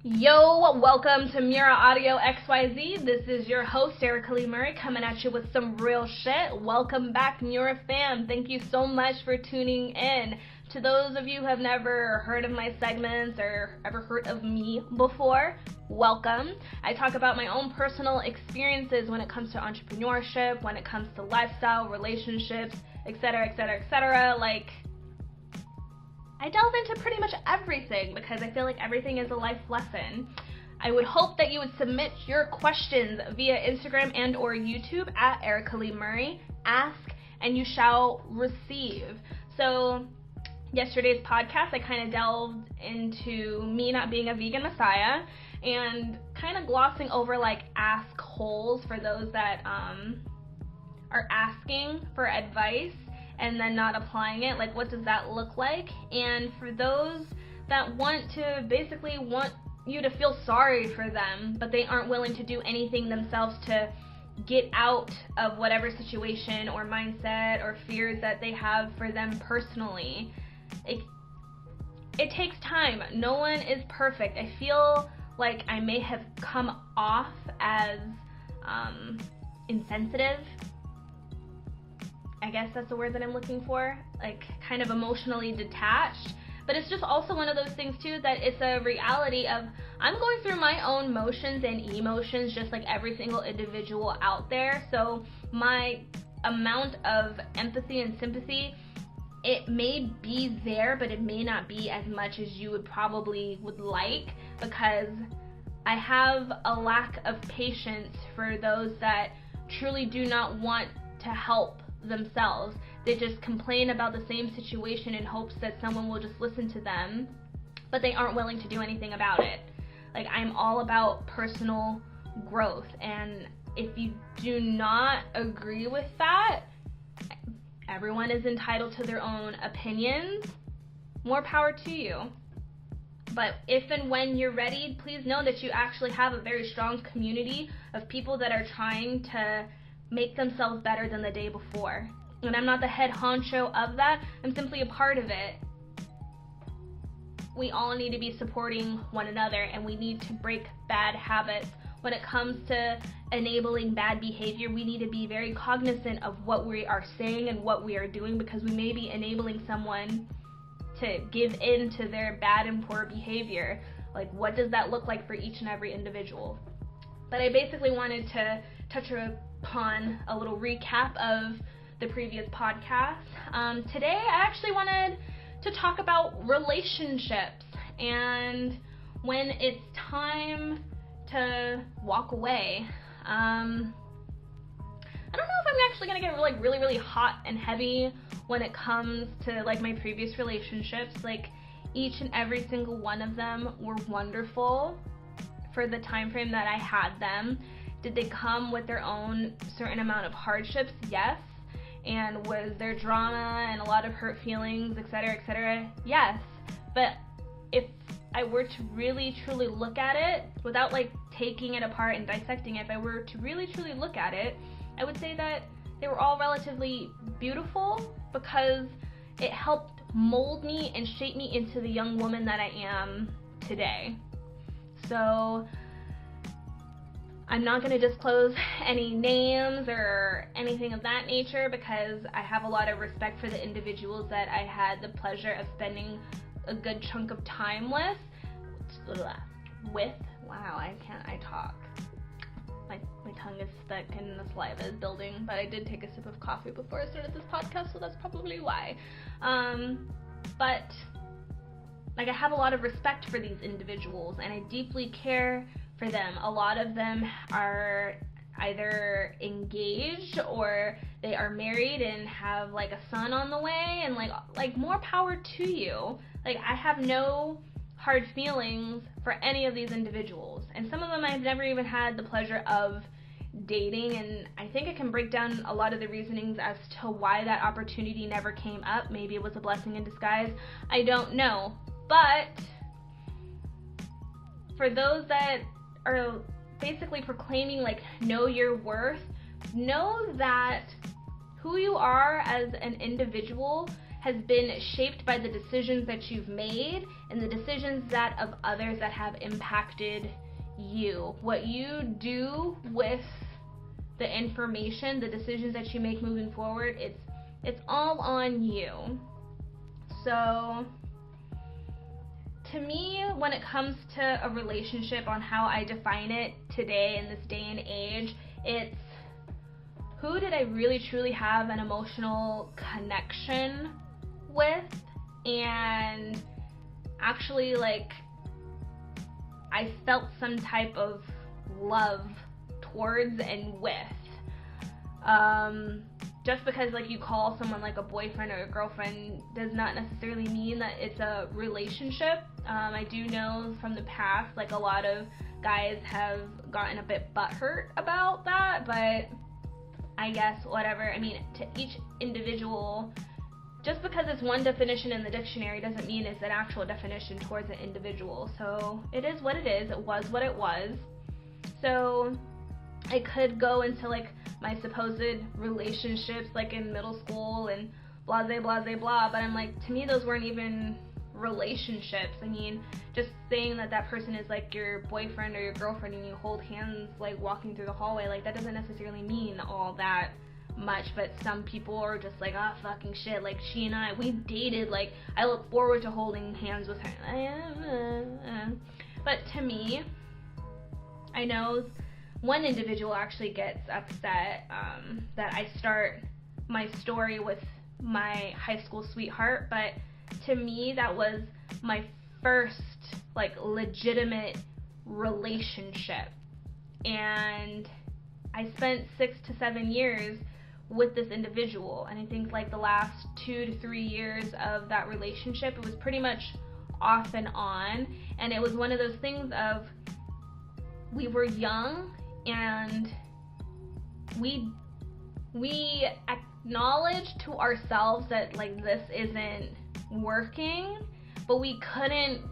Yo, welcome to MØRRRA Audio.XYZ. This is your host, Erica Lee Murray, coming at you with some real shit. Welcome back, MØRRRA fam. Thank you so much for tuning in. To those of you who have never heard of my segments or ever heard of me before, welcome. I talk about my own personal experiences when it comes to entrepreneurship, when it comes to lifestyle, relationships, etc., etc., etc. I delve into pretty much everything because I feel like everything is a life lesson. I would hope that you would submit your questions via Instagram and or YouTube at Erica Lee Murray. Ask and you shall receive. So yesterday's podcast, I kind of delved into me not being a vegan messiah and kind of glossing over ask holes for those that are asking for advice and then not applying it. What does that look like? And for those that want you to feel sorry for them, but they aren't willing to do anything themselves to get out of whatever situation or mindset or fears that they have for them personally. It takes time. No one is perfect. I feel like I may have come off as insensitive. I guess that's the word that I'm looking for, kind of emotionally detached. But it's just also one of those things too that it's a reality of I'm going through my own motions and emotions just like every single individual out there. So my amount of empathy and sympathy, it may be there, but it may not be as much as you would like, because I have a lack of patience for those that truly do not want to help themselves. They just complain about the same situation in hopes that someone will just listen to them, but they aren't willing to do anything about it. I'm all about personal growth, and if you do not agree with that, everyone is entitled to their own opinions. More power to you. But if and when you're ready, please know that you actually have a very strong community of people that are trying to make themselves better than the day before. And I'm not the head honcho of that. I'm simply a part of it. We all need to be supporting one another, and we need to break bad habits. When it comes to enabling bad behavior, we need to be very cognizant of what we are saying and what we are doing, because we may be enabling someone to give in to their bad and poor behavior. What does that look like for each and every individual? But I basically wanted to touch upon a little recap of the previous podcast. Today I actually wanted to talk about relationships and when it's time to walk away. I don't know if I'm actually gonna get really hot and heavy when it comes to my previous relationships. Each and every single one of them were wonderful for the time frame that I had them. Did they come with their own certain amount of hardships? Yes. And was there drama and a lot of hurt feelings, etc., etc.? Yes. But if I were to really truly look at it without taking it apart and dissecting it, if I were to really truly look at it, I would say that they were all relatively beautiful because it helped mold me and shape me into the young woman that I am today. So I'm not going to disclose any names or anything of that nature because I have a lot of respect for the individuals that I had the pleasure of spending a good chunk of time with. Wow, I talk. My tongue is stuck and the saliva is building, but I did take a sip of coffee before I started this podcast, so that's probably why. But I have a lot of respect for these individuals, and I deeply care for them. A lot of them are either engaged or they are married and have a son on the way, and more power to you. I have no hard feelings for any of these individuals, and some of them I've never even had the pleasure of dating, and I think I can break down a lot of the reasonings as to why that opportunity never came up. Maybe it was a blessing in disguise, I don't know. But for those that are basically proclaiming know your worth, know that who you are as an individual has been shaped by the decisions that you've made and the decisions that of others that have impacted you. What you do with the information, the decisions that you make moving forward, it's all on you. So to me, when it comes to a relationship, on how I define it today in this day and age, it's who did I really truly have an emotional connection with, and actually like I felt some type of love towards and with. Just because like you call someone like a boyfriend or a girlfriend does not necessarily mean that it's a relationship. I do know from the past, like a lot of guys have gotten a bit butthurt about that, but I guess whatever. I mean, to each individual, just because it's one definition in the dictionary doesn't mean it's an actual definition towards an individual. So it is what it is. It was what it was. So I could go into like my supposed relationships like in middle school and blah, blah, blah, blah, but I'm like, to me those weren't even relationships. I mean, just saying that that person is like your boyfriend or your girlfriend and you hold hands like walking through the hallway, like that doesn't necessarily mean all that much. But some people are just like, oh fucking shit, like she and I, we dated, like I look forward to holding hands with her. But to me, I know one individual actually gets upset that I start my story with my high school sweetheart, but to me that was my first like legitimate relationship, and I spent 6 to 7 years with this individual, and I think like the last 2 to 3 years of that relationship, it was pretty much off and on, and it was one of those things of we were young and we acknowledged to ourselves that like this isn't working, but we couldn't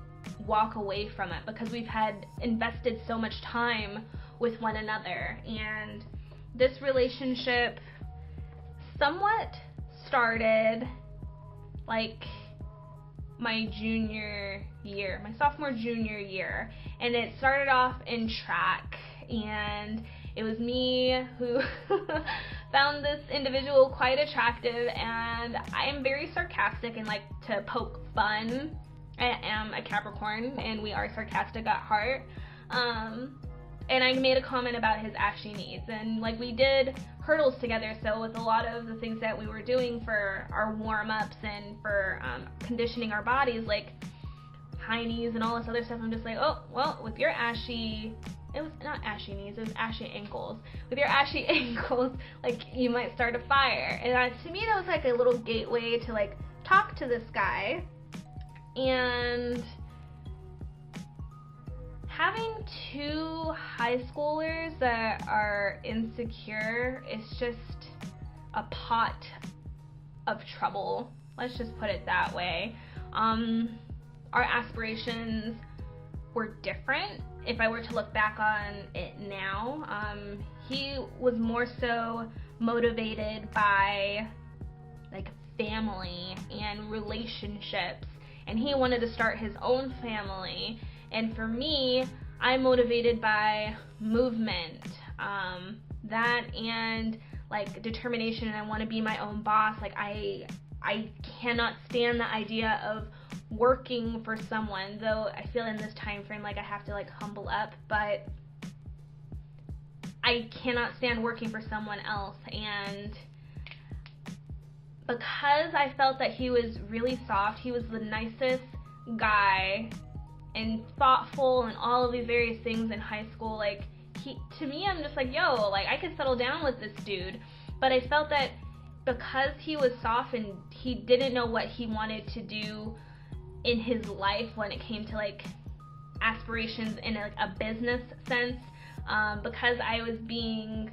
walk away from it because we've had invested so much time with one another. And this relationship somewhat started like my sophomore junior year, and it started off in track, and it was me who found this individual quite attractive, and I am very sarcastic and like to poke fun. I am a Capricorn and we are sarcastic at heart. And I made a comment about his ashy knees, and like we did hurdles together, so with a lot of the things that we were doing for our warm-ups and for conditioning our bodies, like high knees and all this other stuff, I'm just like, oh well, with your ashy, it was not ashy knees, it was ashy ankles. With your ashy ankles, like you might start a fire. And to me that was like a little gateway to like talk to this guy. And having two high schoolers that are insecure is just a pot of trouble. Let's just put it that way. Our aspirations were different. If I were to look back on it now, he was more so motivated by like family and relationships, and he wanted to start his own family. And for me, I'm motivated by movement, that and like determination, and I want to be my own boss. Like I cannot stand the idea of working for someone, though I feel in this time frame like I have to like humble up, but I cannot stand working for someone else. And because I felt that he was really soft, he was the nicest guy and thoughtful and all of these various things in high school, like to me, I'm just like, yo, like I could settle down with this dude. But I felt that because he was soft and he didn't know what he wanted to do in his life when it came to like aspirations in a business sense, because I was being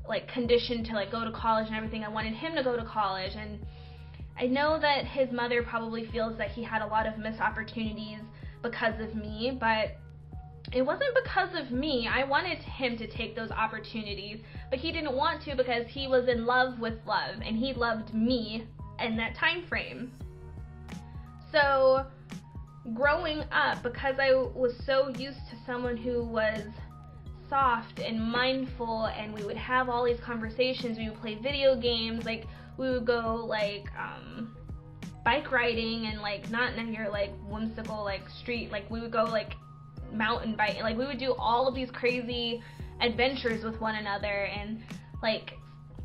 like conditioned to like go to college and everything, I wanted him to go to college. And I know that his mother probably feels that he had a lot of missed opportunities because of me, but it wasn't because of me. I wanted him to take those opportunities, but he didn't want to because he was in love with love, and he loved me in that time frame. So growing up, because I was so used to someone who was soft and mindful, and we would have all these conversations, we would play video games, like we would go like bike riding, and like not in your like whimsical like street, like we would go like mountain biking, like we would do all of these crazy adventures with one another, and like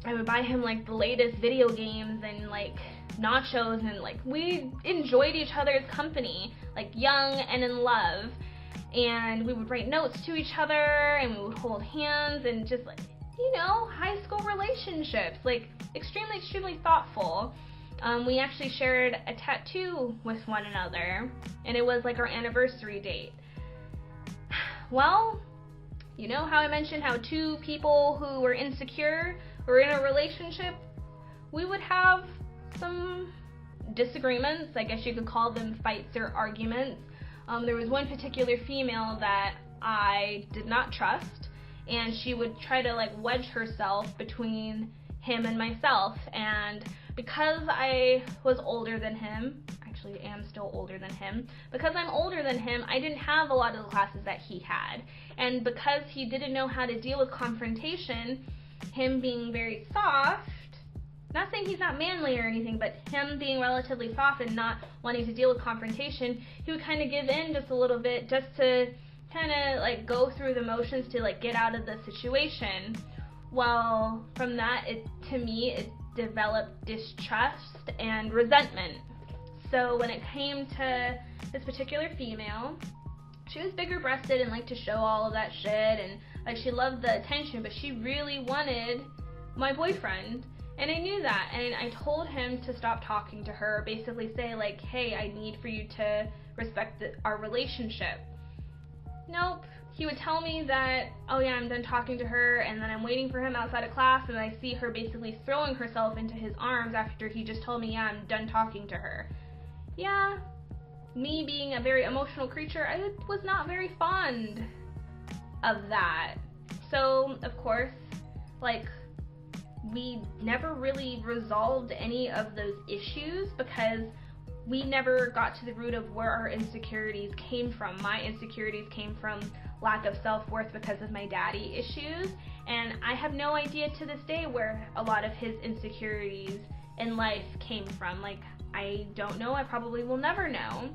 I would buy him like the latest video games and like nachos, and like we enjoyed each other's company, like young and in love. And we would write notes to each other, and we would hold hands, and just like, you know, high school relationships, like extremely thoughtful. We actually shared a tattoo with one another, and it was like our anniversary date. Well, you know how I mentioned how two people who were insecure were in a relationship? We would have some disagreements, I guess you could call them fights or arguments. There was one particular female that I did not trust, and she would try to like wedge herself between him and myself. And because I was older than him, actually am still older than him, because I'm older than him, I didn't have a lot of the classes that he had. And because he didn't know how to deal with confrontation, him being very soft, not saying he's not manly or anything, but him being relatively soft and not wanting to deal with confrontation, he would kind of give in just a little bit, just to kind of like go through the motions to like get out of the situation. Well, from that, to me, it developed distrust and resentment. So when it came to this particular female, she was bigger breasted and liked to show all of that shit, and like she loved the attention, but she really wanted my boyfriend. And I knew that, and I told him to stop talking to her, basically say like, hey, I need for you to respect our relationship. Nope. He would tell me that, oh yeah, I'm done talking to her, and then I'm waiting for him outside of class, and I see her basically throwing herself into his arms after he just told me, yeah, I'm done talking to her. Yeah, me being a very emotional creature, I was not very fond of that. So, of course, like, we never really resolved any of those issues because we never got to the root of where our insecurities came from. My insecurities came from lack of self-worth because of my daddy issues, and I have no idea to this day where a lot of his insecurities in life came from. Like, I don't know, I probably will never know,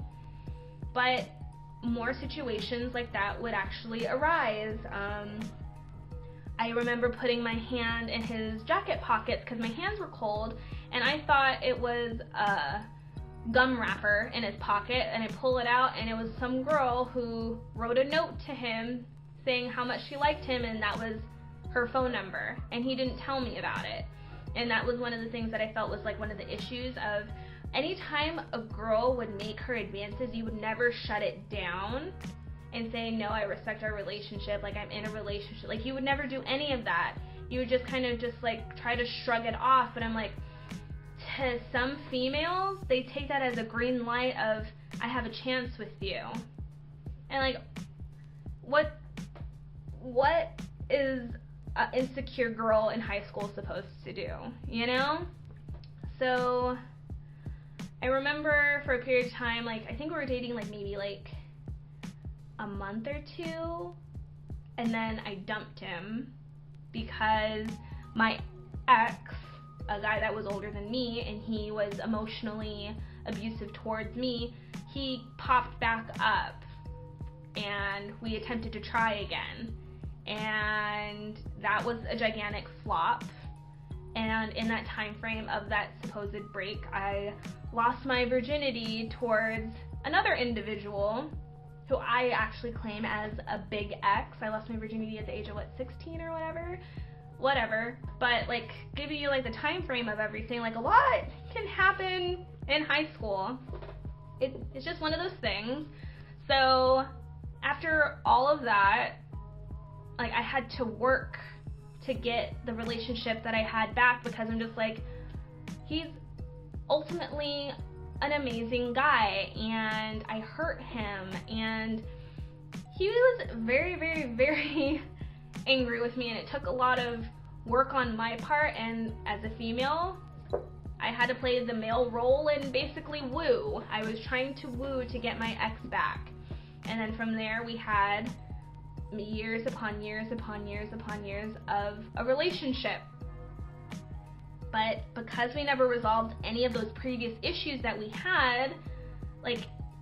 but more situations like that would actually arise. I remember putting my hand in his jacket pockets because my hands were cold, and I thought it was a gum wrapper in his pocket, and I pull it out, and it was some girl who wrote a note to him saying how much she liked him, and that was her phone number, and he didn't tell me about it. And that was one of the things that I felt was like one of the issues of anytime a girl would make her advances, you would never shut it down and say, no, I respect our relationship, like I'm in a relationship. Like, you would never do any of that. You would just kind of just like try to shrug it off. But I'm like, to some females, they take that as a green light of, I have a chance with you. And like, what is an insecure girl in high school supposed to do, you know? So I remember for a period of time, like, I think we were dating like maybe like a month or two, and then I dumped him because my ex, a guy that was older than me, and he was emotionally abusive towards me, he popped back up, and we attempted to try again, and that was a gigantic flop. And in that time frame of that supposed break, I lost my virginity towards another individual who I actually claim as a big ex. I lost my virginity at the age of 16 or whatever. But like, giving you like the time frame of everything, like a lot can happen in high school. It's just one of those things. So after all of that, like, I had to work to get the relationship that I had back, because I'm just like, he's ultimately an amazing guy, and I hurt him, and he was very angry with me, and it took a lot of work on my part. And as a female, I had to play the male role and basically woo. I was trying to woo to get my ex back. And then from there we had years upon years upon years upon years of a relationship. But because we never resolved any of those previous issues that we had, like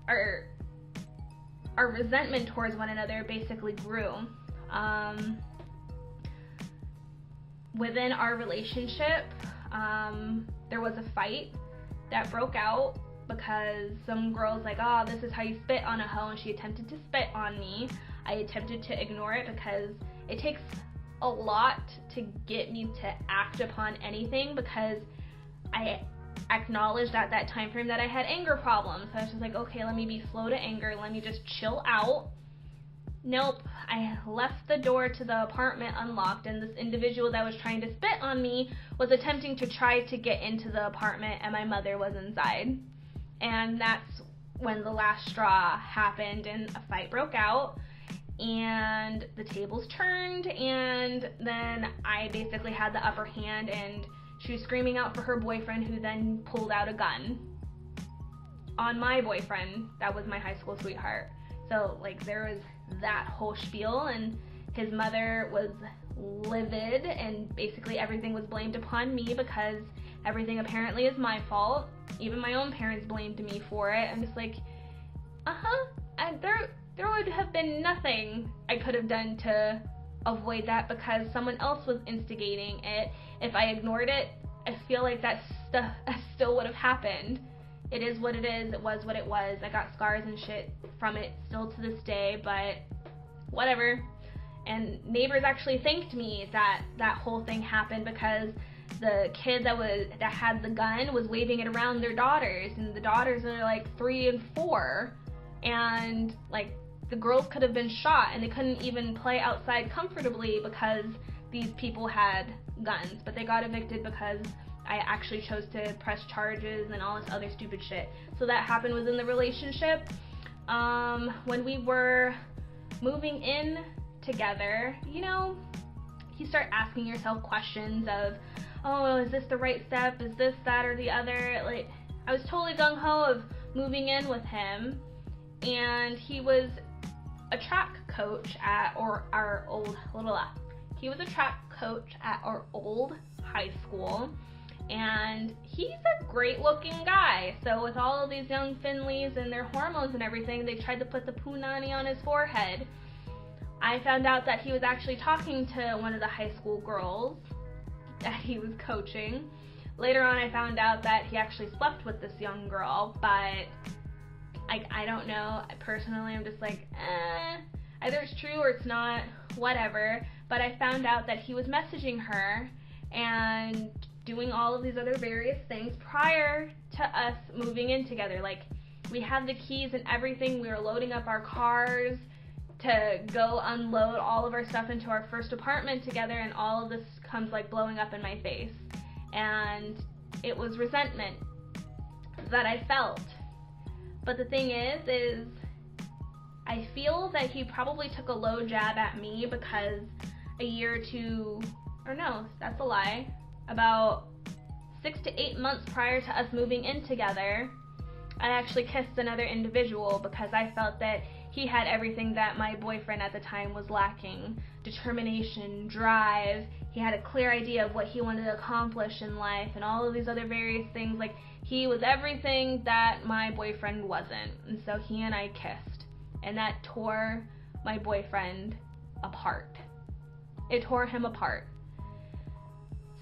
our resentment towards one another basically grew. Within our relationship, there was a fight that broke out because some girl's like, oh, this is how you spit on a hoe, and she attempted to spit on me. I attempted to ignore it because it takes a lot to get me to act upon anything, because I acknowledged at that time frame that I had anger problems. So I was just like, okay, let me be slow to anger, let me just chill out. Nope, I left the door to the apartment unlocked, and this individual that was trying to spit on me was attempting to try to get into the apartment, and my mother was inside. And that's when the last straw happened, and a fight broke out, and the tables turned, and then I basically had the upper hand, and she was screaming out for her boyfriend, who then pulled out a gun on my boyfriend. That was my high school sweetheart. So like there was that whole spiel, and his mother was livid, and basically everything was blamed upon me because everything apparently is my fault. Even my own parents blamed me for it. I'm just like, there would have been nothing I could have done to avoid that, because someone else was instigating it. If I ignored it, I feel like that stuff still would have happened. It is what it is. It was what it was. I got scars and shit from it still to this day, but whatever. And neighbors actually thanked me that that whole thing happened, because the kid that had the gun was waving it around their daughters, and the daughters are like 3 and 4, and like the girls could have been shot and they couldn't even play outside comfortably because these people had guns, but they got evicted because I actually chose to press charges and all this other stupid shit. So that happened within the relationship. When we were moving in together, you know, you start asking yourself questions of, oh, is this the right step? Is this, that, or the other? Like, I was totally gung-ho of moving in with him, and he was a track coach at our old high school, and he's a great looking guy. So with all of these young Finleys and their hormones and everything, they tried to put the punani on his forehead. I found out that he was actually talking to one of the high school girls that he was coaching. Later on, I found out that he actually slept with this young girl, but I don't know. Personally, I'm just like, either it's true or it's not, whatever. But I found out that he was messaging her and doing all of these other various things prior to us moving in together. Like, we had the keys and everything. We were loading up our cars to go unload all of our stuff into our first apartment together, and all of this comes like blowing up in my face. And it was resentment that I felt. But the thing is I feel that he probably took a low jab at me because a year or two, or no, that's a lie, about 6 to 8 months prior to us moving in together, I actually kissed another individual because I felt that he had everything that my boyfriend at the time was lacking. Determination, drive, he had a clear idea of what he wanted to accomplish in life, and all of these other various things. Like, he was everything that my boyfriend wasn't. And so he and I kissed, and that tore my boyfriend apart. It tore him apart.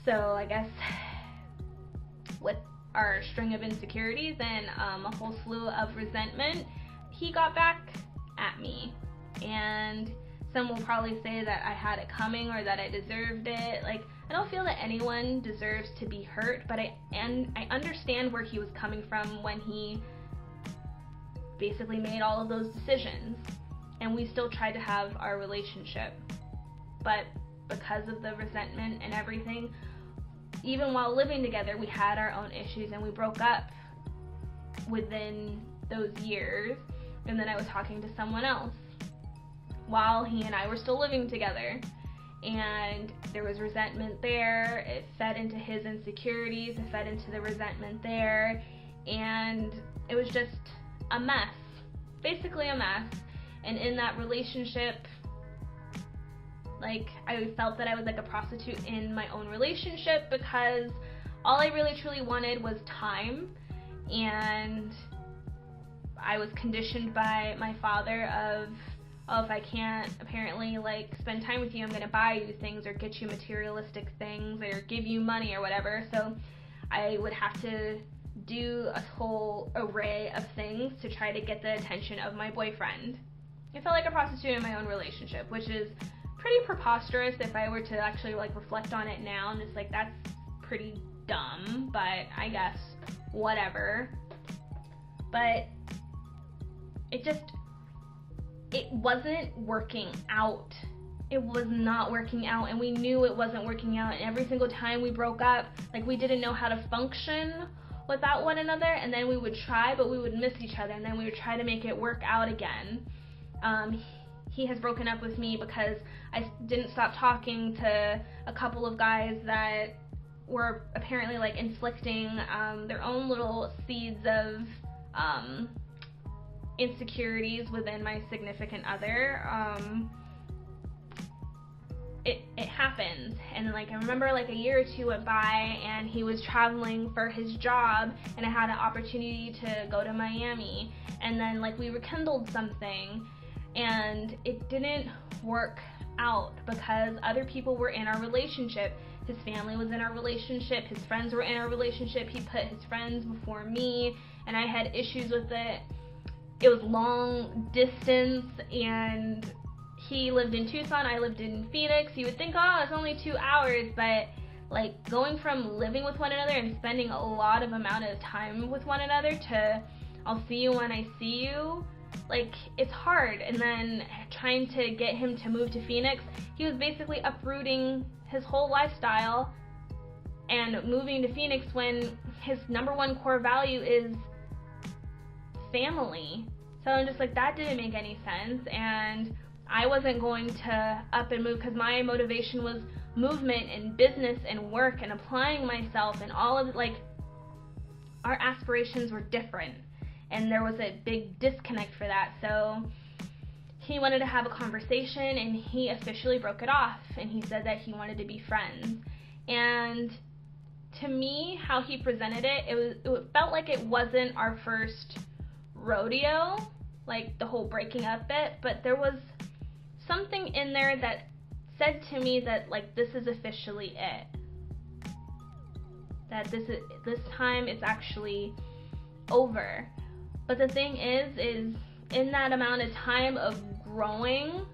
So I guess with our string of insecurities and a whole slew of resentment, he got back at me. And some will probably say that I had it coming or that I deserved it. Like, I don't feel that anyone deserves to be hurt, but I understand where he was coming from when he basically made all of those decisions. And we still tried to have our relationship. But because of the resentment and everything, even while living together, we had our own issues, and we broke up within those years. And then I was talking to someone else while he and I were still living together. and there was resentment there. It fed into his insecurities, it fed into the resentment there, and it was just a mess, basically a mess. And in that relationship, like, I felt that I was like a prostitute in my own relationship, because all I really truly wanted was time, and I was conditioned by my father of, oh, if I can't apparently like spend time with you, I'm gonna buy you things or get you materialistic things or give you money or whatever. So I would have to do a whole array of things to try to get the attention of my boyfriend. I felt like a prostitute in my own relationship, which is pretty preposterous if I were to actually like reflect on it now, and it's like, that's pretty dumb, but I guess whatever. But it wasn't working out. It was not working out, and we knew it wasn't working out, and every single time we broke up, like, we didn't know how to function without one another, and then we would try, but we would miss each other, and then we would try to make it work out again. He has broken up with me because I didn't stop talking to a couple of guys that were apparently like inflicting their own little seeds of insecurities within my significant other. It happens, and like I remember like a year or two went by, and he was traveling for his job, and I had an opportunity to go to Miami, and then like we rekindled something, and it didn't work out because other people were in our relationship. His family was in our relationship, his friends were in our relationship, he put his friends before me, and I had issues with it. It was long distance, and he lived in Tucson, I lived in Phoenix. You would think, oh, it's only 2 hours, but like going from living with one another and spending a lot of amount of time with one another to I'll see you when I see you, like, it's hard. And then trying to get him to move to Phoenix, he was basically uprooting his whole lifestyle and moving to Phoenix when his number one core value is family. So I'm just like, that didn't make any sense, and I wasn't going to up and move because my motivation was movement and business and work and applying myself and all of it. Like, our aspirations were different, and there was a big disconnect for that. So he wanted to have a conversation, and he officially broke it off, and he said that he wanted to be friends. And to me, how he presented it, it felt like it wasn't our first rodeo, like the whole breaking up bit, but there was something in there that said to me that like, this is officially it. That this time it's actually over. But the thing is in that amount of time of growing,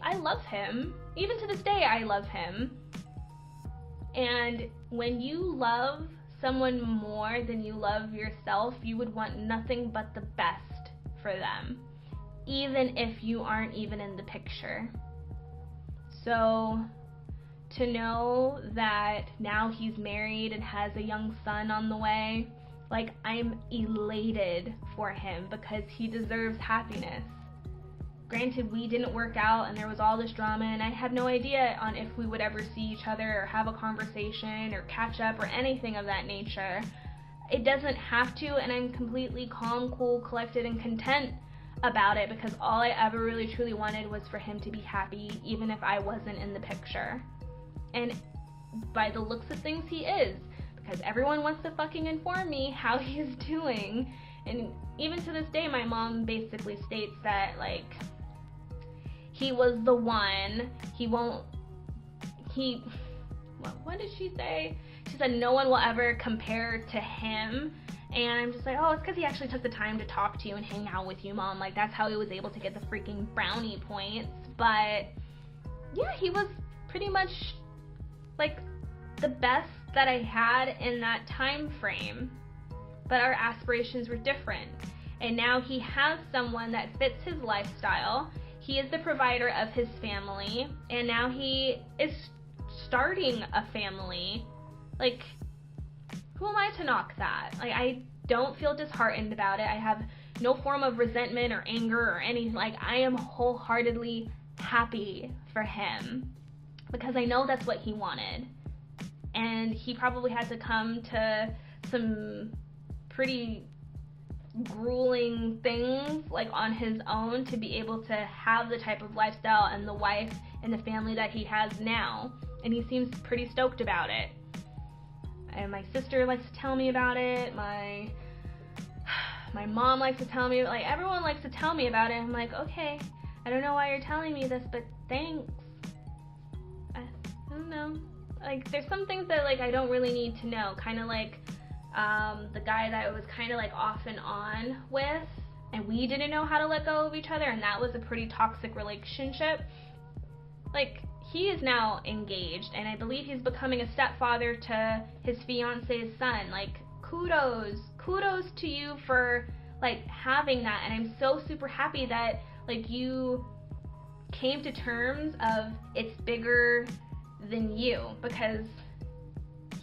I love him. Even to this day, I love him. And when you love someone more than you love yourself, you would want nothing but the best for them, even if you aren't even in the picture. So to know that now he's married and has a young son on the way, like, I'm elated for him because he deserves happiness. Granted, we didn't work out and there was all this drama, and I had no idea on if we would ever see each other or have a conversation or catch up or anything of that nature. It doesn't have to, and I'm completely calm, cool, collected, and content about it because all I ever really truly wanted was for him to be happy, even if I wasn't in the picture. And by the looks of things, he is, because everyone wants to fucking inform me how he's doing. And even to this day, my mom basically states that, like, he was the one, what did she say? She said no one will ever compare to him. And I'm just like, oh, it's because he actually took the time to talk to you and hang out with you, Mom. Like, that's how he was able to get the freaking brownie points. But yeah, he was pretty much like the best that I had in that time frame. But our aspirations were different. And now he has someone that fits his lifestyle. He is the provider of his family, and now he is starting a family. Like, who am I to knock that? Like, don't feel disheartened about it. I have no form of resentment or anger or anything. Like, I am wholeheartedly happy for him because I know that's what he wanted. And he probably had to come to some pretty grueling things like on his own to be able to have the type of lifestyle and the wife and the family that he has now. And he seems pretty stoked about it. And my sister likes to tell me about it. My mom likes to tell me, like, everyone likes to tell me about it. I'm like, okay, I don't know why you're telling me this, but thanks. I don't know. Like, there's some things that, like, I don't really need to know. Kind of like the guy that I was kind of, like, off and on with, and we didn't know how to let go of each other, and that was a pretty toxic relationship. Like, he is now engaged, and I believe he's becoming a stepfather to his fiance's son. Like, kudos to you for, like, having that. And I'm so super happy that, like, you came to terms of it's bigger than you, because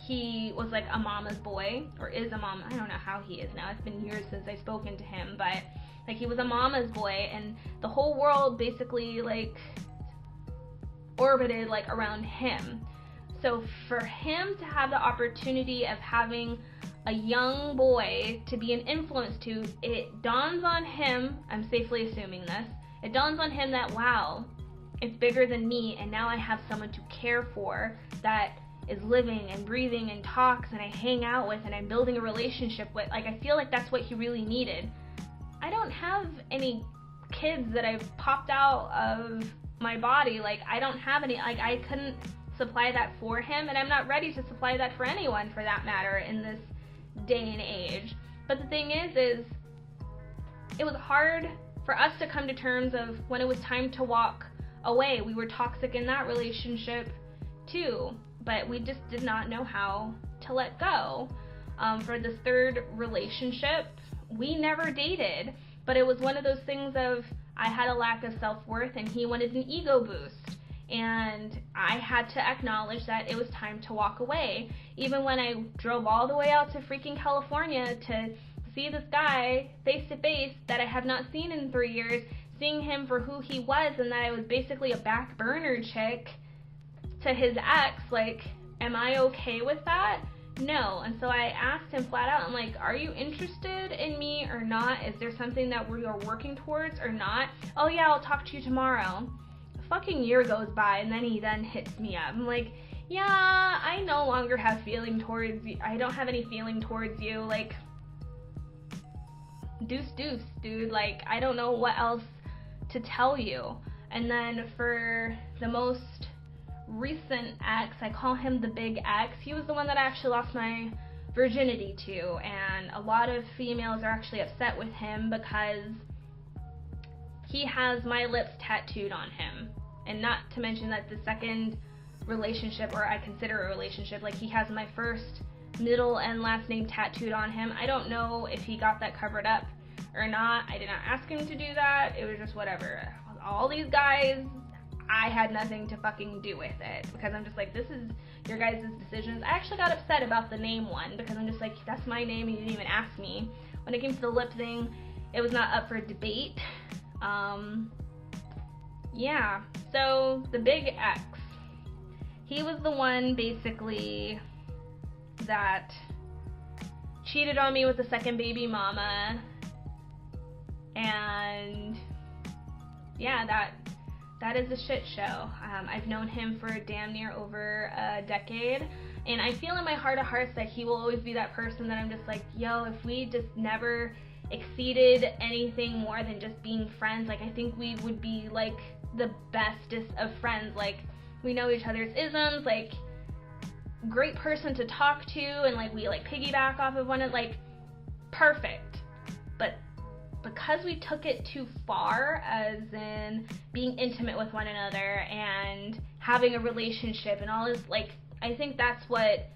he was like a mama's boy, or is a mom. I don't know how he is now. It's been years since I've spoken to him, but like, he was a mama's boy, and the whole world basically like orbited like around him. So for him to have the opportunity of having a young boy to be an influence to, it dawns on him, I'm safely assuming this, it dawns on him that, wow, it's bigger than me, and now I have someone to care for that is living and breathing and talks and I hang out with and I'm building a relationship with. Like, I feel like that's what he really needed. I don't have any kids that I've popped out of my body. Like, I don't have any, like, I couldn't supply that for him, and I'm not ready to supply that for anyone for that matter in this day and age. But the thing is it was hard for us to come to terms of when it was time to walk away. We were toxic in that relationship too, but we just did not know how to let go. For this third relationship, we never dated, but it was one of those things of, I had a lack of self-worth and he wanted an ego boost, and I had to acknowledge that it was time to walk away. Even when I drove all the way out to freaking California to see this guy face to face that I have not seen in 3 years, seeing him for who he was, and that I was basically a back burner chick to his ex, like, am I okay with that? No. And so I asked him flat out, I'm like, are you interested in me or not? Is there something that we are working towards or not? Oh yeah, I'll talk to you tomorrow. A fucking year goes by, and then he hits me up. I'm like, yeah, I no longer have feeling towards you. I don't have any feeling towards you. Like, deuce, dude. Like, I don't know what else to tell you. And then for the most recent ex, I call him the big X. He was the one that I actually lost my virginity to, and a lot of females are actually upset with him because he has my lips tattooed on him. And not to mention that the second relationship, or I consider a relationship, like, he has my first, middle, and last name tattooed on him. I don't know if he got that covered up or not. I did not ask him to do that. It was just whatever. All these guys, I had nothing to fucking do with it, because I'm just like, this is your guys' decisions. I actually got upset about the name one, because I'm just like, that's my name and you didn't even ask me. When it came to the lip thing, it was not up for debate. Yeah, so the big X, he was the one basically that cheated on me with the second baby mama, and yeah, that is a shit show. I've known him for damn near over a decade, and I feel in my heart of hearts that he will always be that person that I'm just like, yo, if we just never exceeded anything more than just being friends, like, I think we would be like the bestest of friends. Like, we know each other's isms, like, great person to talk to, and like, we like piggyback off of one another, like, perfect. But because we took it too far, as in being intimate with one another and having a relationship and all this, like, I think that's what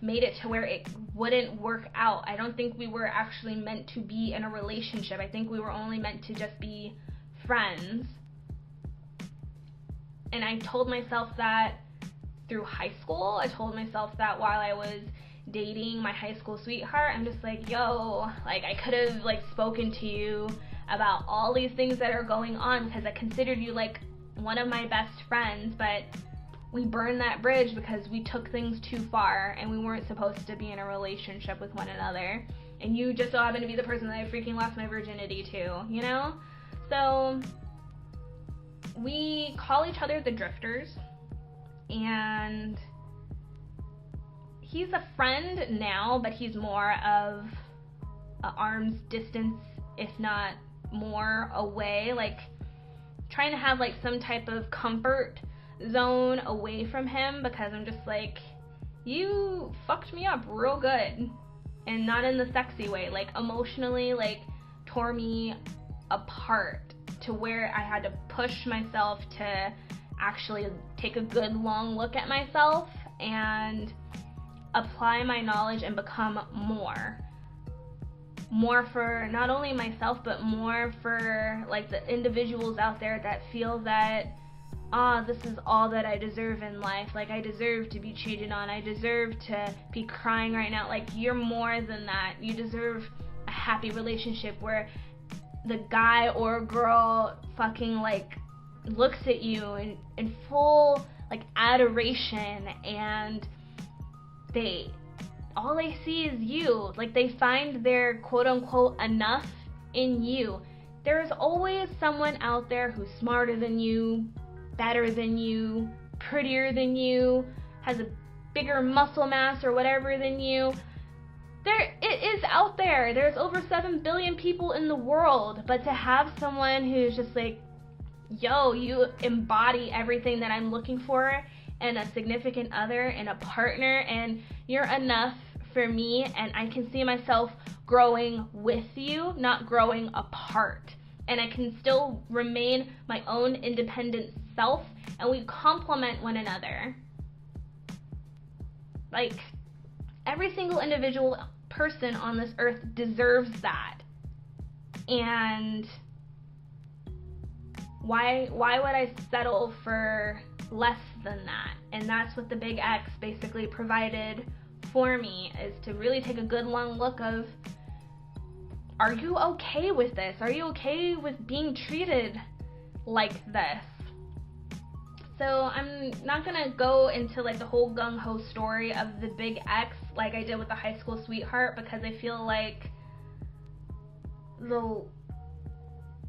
made it to where it wouldn't work out. I don't think we were actually meant to be in a relationship. I think we were only meant to just be friends. And I told myself that through high school. I told myself that while I was dating my high school sweetheart, I'm just like, yo, like, I could have, like, spoken to you about all these things that are going on because I considered you, like, one of my best friends, but we burned that bridge because we took things too far and we weren't supposed to be in a relationship with one another. And you just so happen to be the person that I freaking lost my virginity to, you know? So we call each other the Drifters, and he's a friend now, but he's more of an arm's distance, if not more, away, like trying to have like some type of comfort zone away from him, because I'm just like, you fucked me up real good, and not in the sexy way, like emotionally, like tore me apart to where I had to push myself to actually take a good long look at myself and apply my knowledge and become more for not only myself, but more for like the individuals out there that feel that, this is all that I deserve in life. Like, I deserve to be cheated on. I deserve to be crying right now. Like, you're more than that. You deserve a happy relationship where the guy or girl fucking like looks at you in full like adoration, and all they see is you. Like, they find their quote unquote enough in you. There's always someone out there who's smarter than you, better than you, prettier than you, has a bigger muscle mass or whatever than you. It is out there. There's over 7 billion people in the world, but to have someone who's just like, yo, you embody everything that I'm looking for in a significant other and a partner, and you're enough for me, and I can see myself growing with you, not growing apart. And I can still remain my own independent self, and we complement one another. Like, every single individual person on this earth deserves that. And why would I settle for less than that? And that's what the Big X basically provided for me, is to really take a good long look of, are you okay with this? Are you okay with being treated like this? So I'm not gonna go into like the whole gung-ho story of the Big X like I did with the high school sweetheart, because I feel like the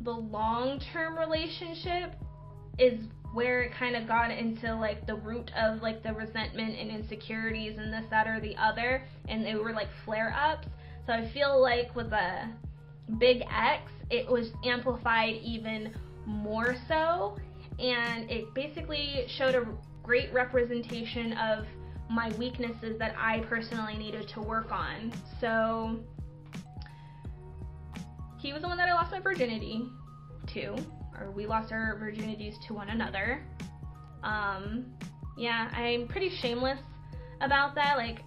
long-term relationship is where it kind of got into like the root of like the resentment and insecurities and this, that, or the other, and they were like flare-ups. So I feel like with the Big X, it was amplified even more so, and it basically showed a great representation of my weaknesses that I personally needed to work on. So he was the one that I lost my virginity to, or we lost our virginities to one another. Yeah, I'm pretty shameless about that. Like,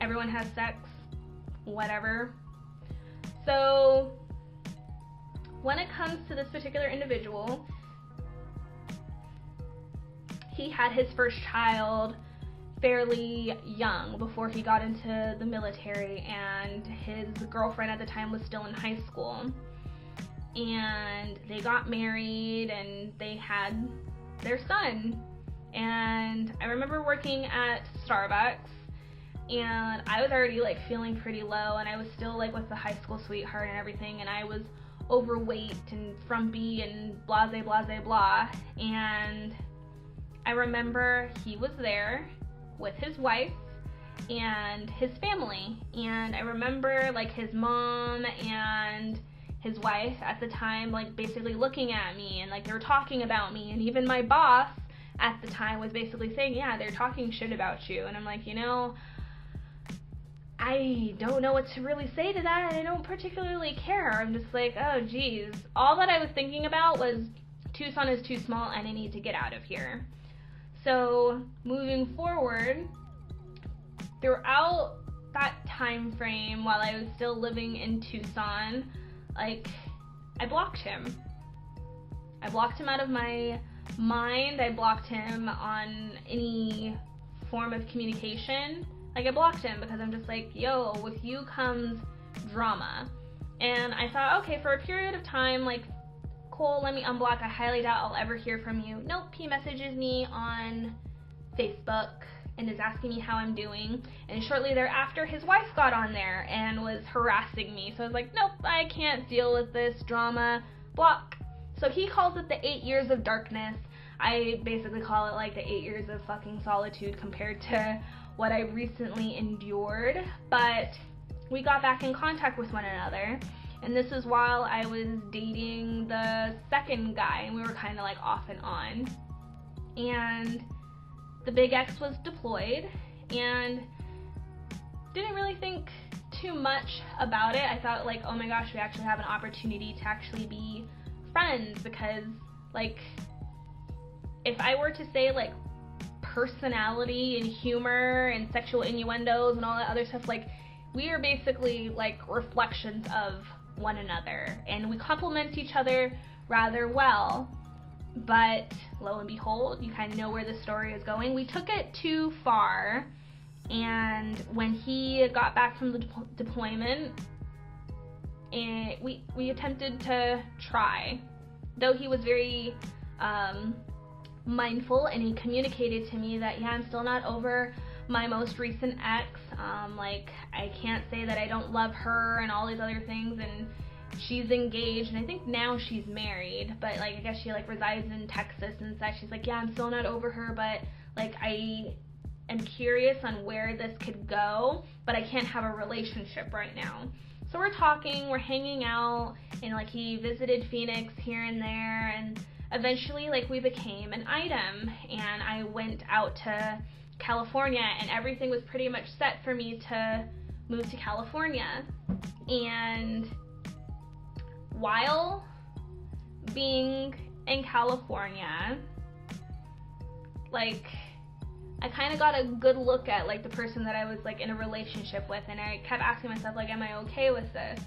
everyone has sex, whatever. So when it comes to this particular individual, he had his first child fairly young, before he got into the military, and his girlfriend at the time was still in high school. And they got married and they had their son. And I remember working at Starbucks, and I was already like feeling pretty low, and I was still like with the high school sweetheart and everything, and I was overweight and frumpy and blah blah blah blah. And I remember he was there with his wife and his family, and I remember like his mom and his wife at the time like basically looking at me, and like they were talking about me, and even my boss at the time was basically saying, yeah, they're talking shit about you. And I'm like, you know, I don't know what to really say to that. I don't particularly care. I'm just like, oh geez, all that I was thinking about was Tucson is too small and I need to get out of here. So moving forward, throughout that time frame while I was still living in Tucson, like, I blocked him. I blocked him out of my mind. I blocked him on any form of communication. Like, I blocked him because I'm just like, yo, with you comes drama. And I thought, okay, for a period of time, like, cool, let me unblock. I highly doubt I'll ever hear from you. Nope, he messages me on Facebook and is asking me how I'm doing. And shortly thereafter, his wife got on there and was harassing me. So I was like, nope, I can't deal with this drama. Block. So he calls it the 8 years of darkness. I basically call it like the 8 years of fucking solitude compared to what I recently endured. But we got back in contact with one another. And this is while I was dating the second guy, and we were kind of like off and on. And the big X was deployed, and didn't really think too much about it. I thought like, oh my gosh, we actually have an opportunity to actually be friends, because like, if I were to say like personality and humor and sexual innuendos and all that other stuff, like, we are basically like reflections of one another, and we complement each other rather well. But lo and behold, you kind of know where the story is going. We took it too far, and when he got back from the deployment, and we attempted to try, though he was very mindful, and he communicated to me that, yeah, I'm still not over my most recent ex. Like, I can't say that I don't love her and all these other things, and she's engaged, and I think now she's married, but like, I guess she like resides in Texas and such. She's like, yeah, I'm still not over her, but like, I am curious on where this could go, but I can't have a relationship right now. So we're talking, we're hanging out, and like, he visited Phoenix here and there, and eventually like, we became an item, and I went out to California, and everything was pretty much set for me to move to California. And while being in California, like, I kind of got a good look at like the person that I was like in a relationship with, and I kept asking myself like, am I okay with this?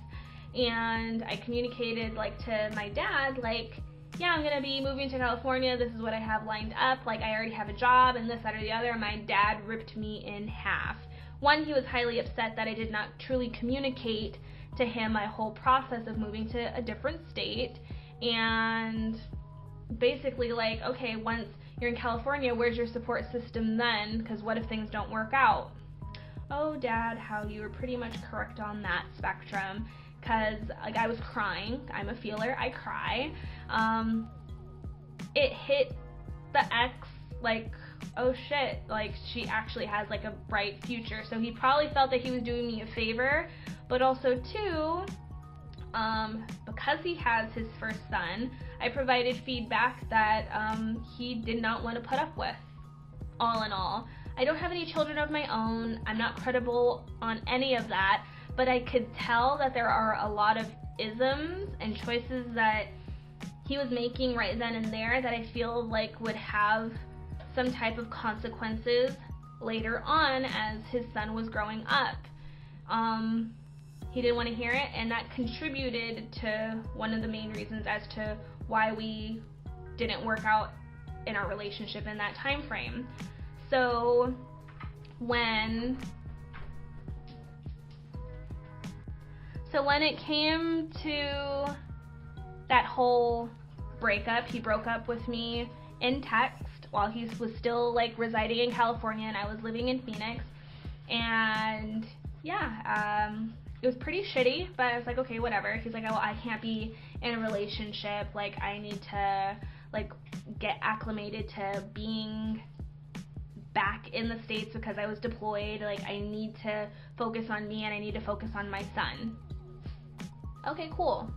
And I communicated like to my dad, like, yeah, I'm gonna be moving to California, this is what I have lined up, like, I already have a job and this, that, or the other. And my dad ripped me in half. One, he was highly upset that I did not truly communicate to him my whole process of moving to a different state, and basically like, okay, once you're in California, where's your support system then? Because what if things don't work out? Oh, Dad, how you were pretty much correct on that spectrum, because like, I was crying. I'm a feeler, I cry. It hit the ex like, oh shit, like, she actually has like a bright future. So he probably felt that he was doing me a favor, but also too, because he has his first son, I provided feedback that he did not want to put up with. All in all, I don't have any children of my own. I'm not credible on any of that, but I could tell that there are a lot of isms and choices that he was making right then and there that I feel like would have some type of consequences later on as his son was growing up. He didn't want to hear it, and that contributed to one of the main reasons as to why we didn't work out in our relationship in that time frame. So when it came to that whole breakup, he broke up with me in text while he was still like residing in California and I was living in Phoenix. And yeah, it was pretty shitty, but I was like, okay, whatever. He's like, oh, I can't be in a relationship, like, I need to like get acclimated to being back in the States because I was deployed. Like, I need to focus on me and I need to focus on my son. Okay, cool.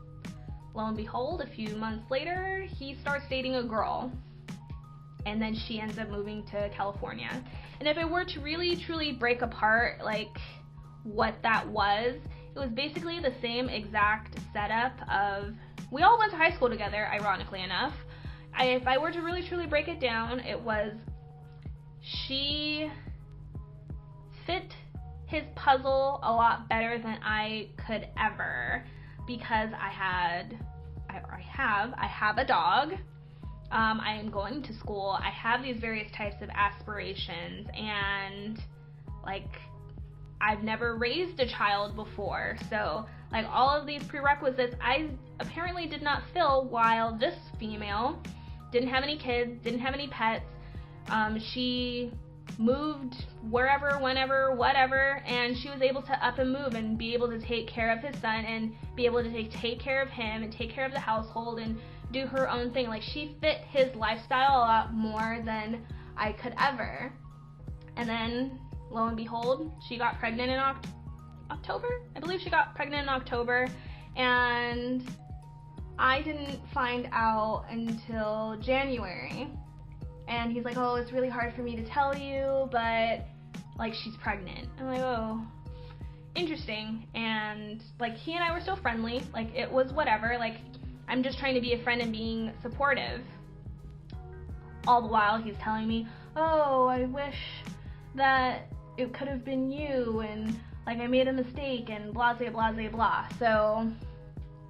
Lo and behold, a few months later, he starts dating a girl, and then she ends up moving to California. And if I were to really truly break apart like what that was, it was basically the same exact setup of, we all went to high school together, ironically enough. If I were to really truly break it down, it was, she fit his puzzle a lot better than I could ever, because I have a dog, I am going to school, I have these various types of aspirations, and like, I've never raised a child before. So like all of these prerequisites I apparently did not fill, while this female didn't have any kids, didn't have any pets. She moved wherever, whenever, whatever, and she was able to up and move and be able to take care of his son and be able to take care of him and take care of the household and do her own thing. Like, she fit his lifestyle a lot more than I could ever. And then, lo and behold, she got pregnant in October? I believe she got pregnant in October, and I didn't find out until January. And he's like, oh, it's really hard for me to tell you, but like, she's pregnant. I'm like, oh, interesting. And like, he and I were still friendly. Like, it was whatever. Like, I'm just trying to be a friend and being supportive. All the while he's telling me, oh, I wish that it could have been you, and like, I made a mistake, and blah, blah, blah, blah, blah. So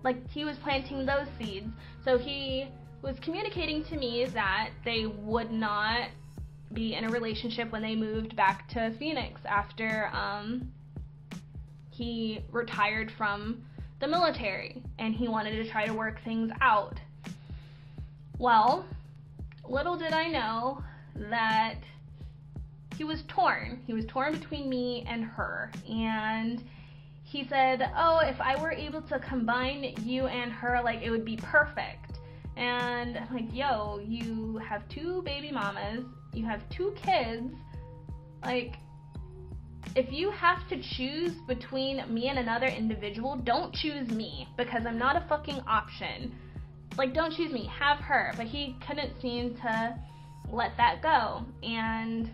like, he was planting those seeds. So he was communicating to me that they would not be in a relationship when they moved back to Phoenix after he retired from the military, and he wanted to try to work things out. Well, little did I know that he was torn. He was torn between me and her, and he said, oh, if I were able to combine you and her, like, it would be perfect. And I'm like, yo, you have 2 baby mamas, you have 2 kids, like, if you have to choose between me and another individual, don't choose me, because I'm not a fucking option. Like, don't choose me, have her. But he couldn't seem to let that go, and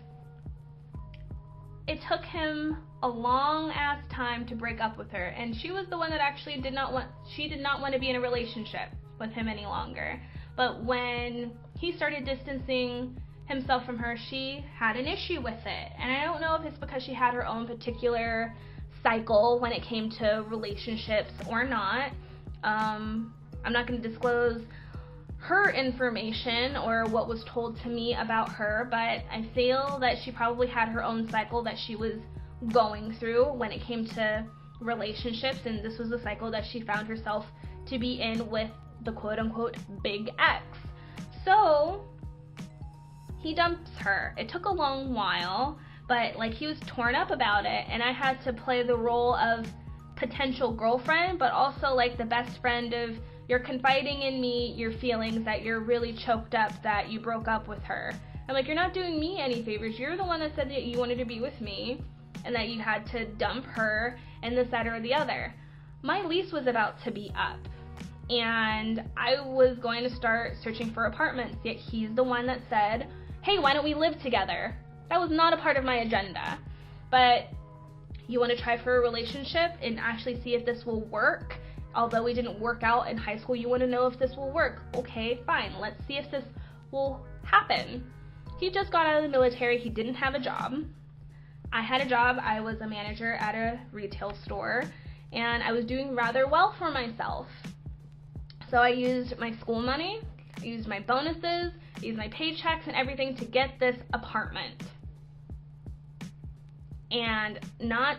it took him a long ass time to break up with her, and she was the one that actually did not want to be in a relationship with him any longer. But when he started distancing himself from her, she had an issue with it. And I don't know if it's because she had her own particular cycle when it came to relationships or not. I'm not going to disclose her information or what was told to me about her, but I feel that she probably had her own cycle that she was going through when it came to relationships, and this was the cycle that she found herself to be in with the quote-unquote big X. So he dumps her. It took a long while, but like, he was torn up about it, and I had to play the role of potential girlfriend, but also like the best friend of, you're confiding in me your feelings, that you're really choked up that you broke up with her. I'm like, you're not doing me any favors. You're the one that said that you wanted to be with me and that you had to dump her and this, that, or the other. My lease was about to be up, and I was going to start searching for apartments, yet he's the one that said, hey, why don't we live together? That was not a part of my agenda. But you want to try for a relationship and actually see if this will work? Although we didn't work out in high school, you want to know if this will work. Okay, fine. Let's see if this will happen. He just got out of the military. He didn't have a job. I had a job. I was a manager at a retail store, and I was doing rather well for myself. So I used my school money, I used my bonuses, I used my paychecks and everything to get this apartment. And not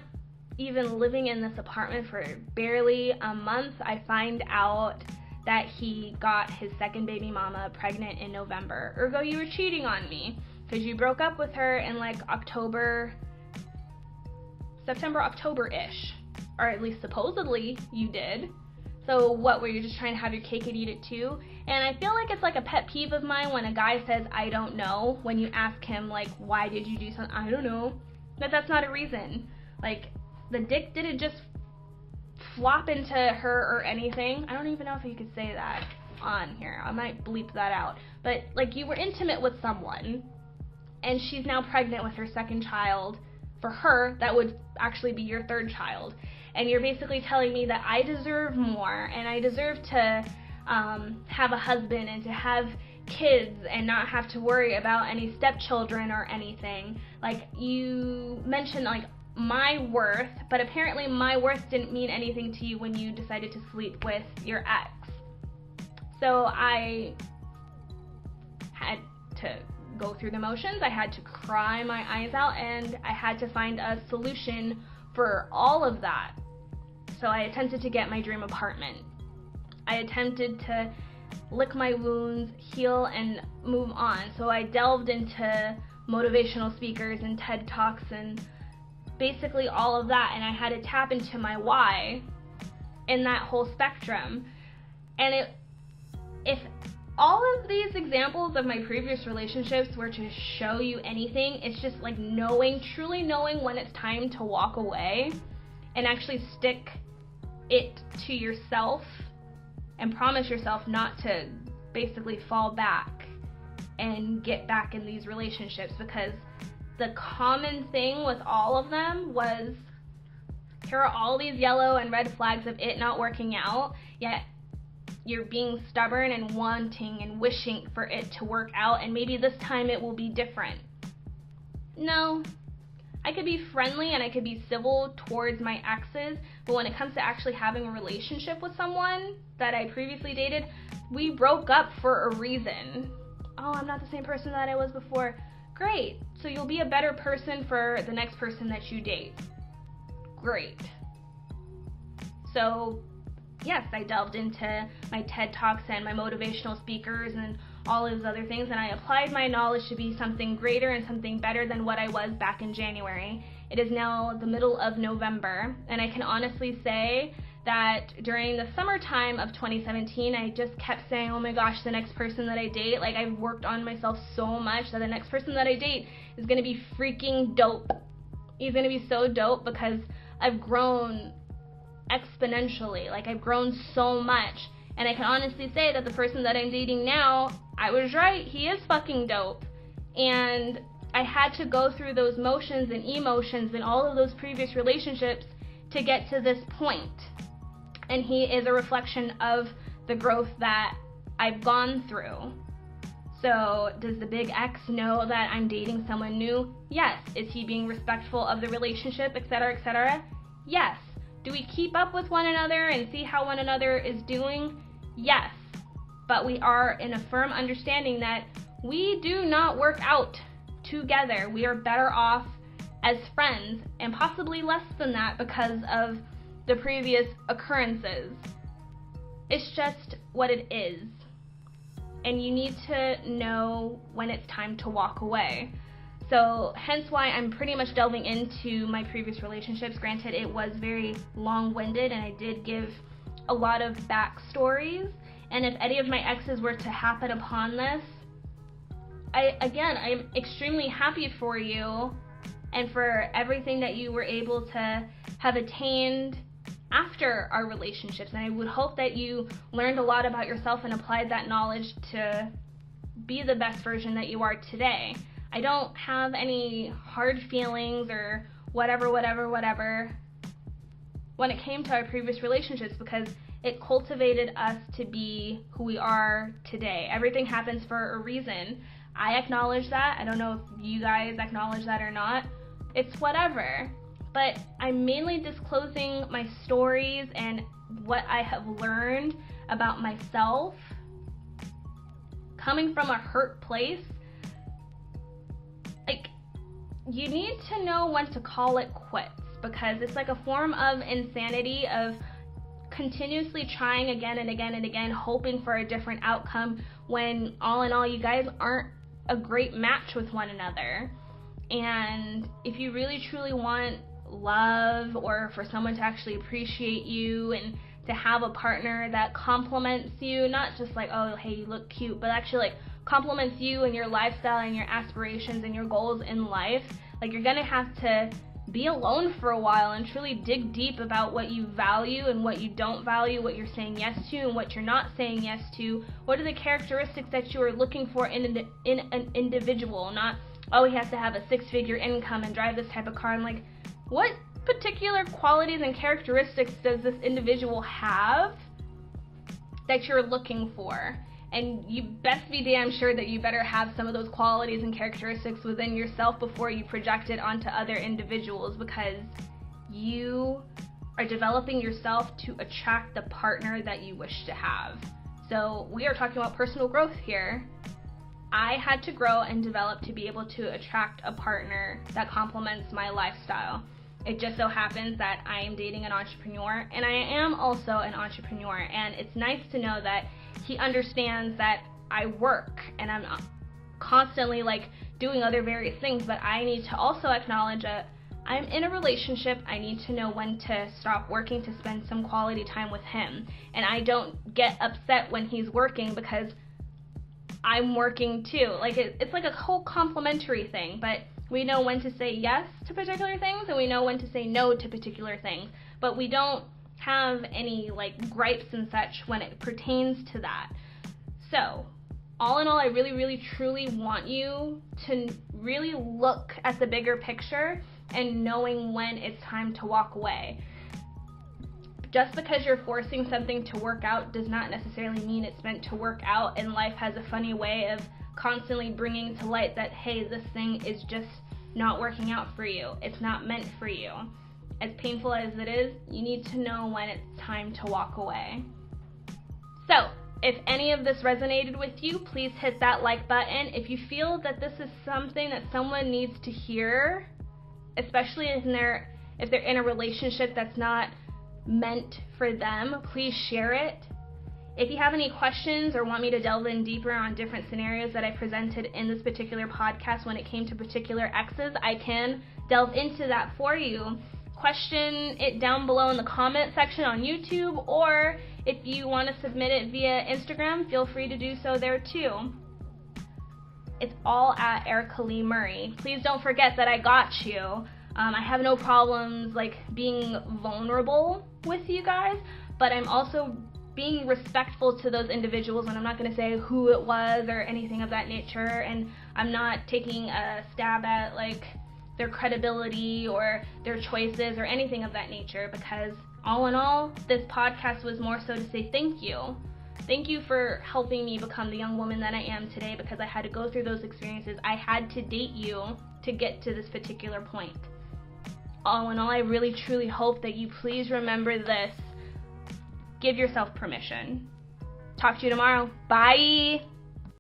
even living in this apartment for barely a month, I find out that he got his second baby mama pregnant in November. Ergo, you were cheating on me, because you broke up with her in like September, October-ish. Or at least supposedly you did. So what, were you just trying to have your cake and eat it too? And I feel like it's like a pet peeve of mine when a guy says, I don't know, when you ask him, like, why did you do something? I don't know. But that's not a reason. Like, the dick didn't just flop into her or anything. I don't even know if you could say that on here. I might bleep that out. But, like, you were intimate with someone, and she's now pregnant with her second child. For her, that would actually be your third child. And you're basically telling me that I deserve more, and I deserve to have a husband and to have kids and not have to worry about any stepchildren or anything. Like, you mentioned, like, my worth, but apparently my worth didn't mean anything to you when you decided to sleep with your ex. So I had to go through the motions. I had to cry my eyes out, and I had to find a solution for all of that. So I attempted to get my dream apartment. I attempted to lick my wounds, heal, and move on. So I delved into motivational speakers and TED Talks and basically all of that, and I had to tap into my why in that whole spectrum. And if all of these examples of my previous relationships were to show you anything, it's just like truly knowing when it's time to walk away and actually stick it to yourself and promise yourself not to basically fall back and get back in these relationships. Because the common thing with all of them was, here are all these yellow and red flags of it not working out, yet you're being stubborn and wanting and wishing for it to work out, and maybe this time it will be different. No. I could be friendly and I could be civil towards my exes, but when it comes to actually having a relationship with someone that I previously dated, we broke up for a reason. Oh, I'm not the same person that I was before. Great. So you'll be a better person for the next person that you date. Great. So yes, I delved into my TED Talks and my motivational speakers and all of those other things, and I applied my knowledge to be something greater and something better than what I was back in January. It is now the middle of November, and I can honestly say that during the summertime of 2017, I just kept saying, oh my gosh, the next person that I date, like, I've worked on myself so much that the next person that I date is going to be freaking dope. He's going to be so dope because I've grown exponentially. Like, I've grown so much. And I can honestly say that the person that I'm dating now, I was right, he is fucking dope. And I had to go through those motions and emotions and all of those previous relationships to get to this point. And he is a reflection of the growth that I've gone through. So does the big X know that I'm dating someone new? Yes. Is he being respectful of the relationship, etc., etc.? Yes. Do we keep up with one another and see how one another is doing? Yes. But we are in a firm understanding that we do not work out together. We are better off as friends, and possibly less than that because of the previous occurrences. It's just what it is. And you need to know when it's time to walk away. So hence why I'm pretty much delving into my previous relationships. Granted, it was very long-winded and I did give a lot of backstories. And if any of my exes were to happen upon this, I'm extremely happy for you and for everything that you were able to have attained after our relationships. And I would hope that you learned a lot about yourself and applied that knowledge to be the best version that you are today. I don't have any hard feelings or whatever when it came to our previous relationships, because it cultivated us to be who we are today. Everything happens for a reason. I acknowledge that. I don't know if you guys acknowledge that or not. It's whatever. But I'm mainly disclosing my stories and what I have learned about myself coming from a hurt place. Like, you need to know when to call it quits, because it's like a form of insanity of continuously trying again and again and again, hoping for a different outcome, when all in all you guys aren't a great match with one another. And if you really truly want love, or for someone to actually appreciate you and to have a partner that compliments you, not just like, oh, hey, you look cute, but actually like compliments you and your lifestyle and your aspirations and your goals in life, like, you're gonna have to be alone for a while and truly dig deep about what you value and what you don't value, what you're saying yes to and what you're not saying yes to. What are the characteristics that you are looking for in an individual? Not, oh, he has to have a six-figure income and drive this type of car. I'm like, what particular qualities and characteristics does this individual have that you're looking for? And you best be damn sure that you better have some of those qualities and characteristics within yourself before you project it onto other individuals, because you are developing yourself to attract the partner that you wish to have. So we are talking about personal growth here. I had to grow and develop to be able to attract a partner that complements my lifestyle. It just so happens that I am dating an entrepreneur, and I am also an entrepreneur, and it's nice to know that he understands that I work and I'm constantly like doing other various things, but I need to also acknowledge that I'm in a relationship. I need to know when to stop working to spend some quality time with him, and I don't get upset when he's working because I'm working too. Like it's like a whole complementary thing, but we know when to say yes to particular things and we know when to say no to particular things, but we don't have any like gripes and such when it pertains to that. So all in all, I really, really, truly want you to really look at the bigger picture and knowing when it's time to walk away. Just because you're forcing something to work out does not necessarily mean it's meant to work out, and life has a funny way of constantly bringing to light that, hey, this thing is just not working out for you. It's not meant for you. As painful as it is, you need to know when it's time to walk away. So, if any of this resonated with you, please hit that like button. If you feel that this is something that someone needs to hear, especially if they're in a relationship that's not meant for them, please share it. If you have any questions or want me to delve in deeper on different scenarios that I presented in this particular podcast when it came to particular exes, I can delve into that for you. Question it down below in the comment section on YouTube, or if you want to submit it via Instagram, feel free to do so there too. It's all at Erica Lee Murray. Please don't forget that I got you. I have no problems like being vulnerable with you guys, but I'm also being respectful to those individuals, and I'm not going to say who it was or anything of that nature, and I'm not taking a stab at like their credibility or their choices or anything of that nature, because all in all, this podcast was more so to say thank you. Thank you for helping me become the young woman that I am today, because I had to go through those experiences. I had to date you to get to this particular point. All in all, I really truly hope that you please remember this. Give yourself permission. Talk to you tomorrow. Bye.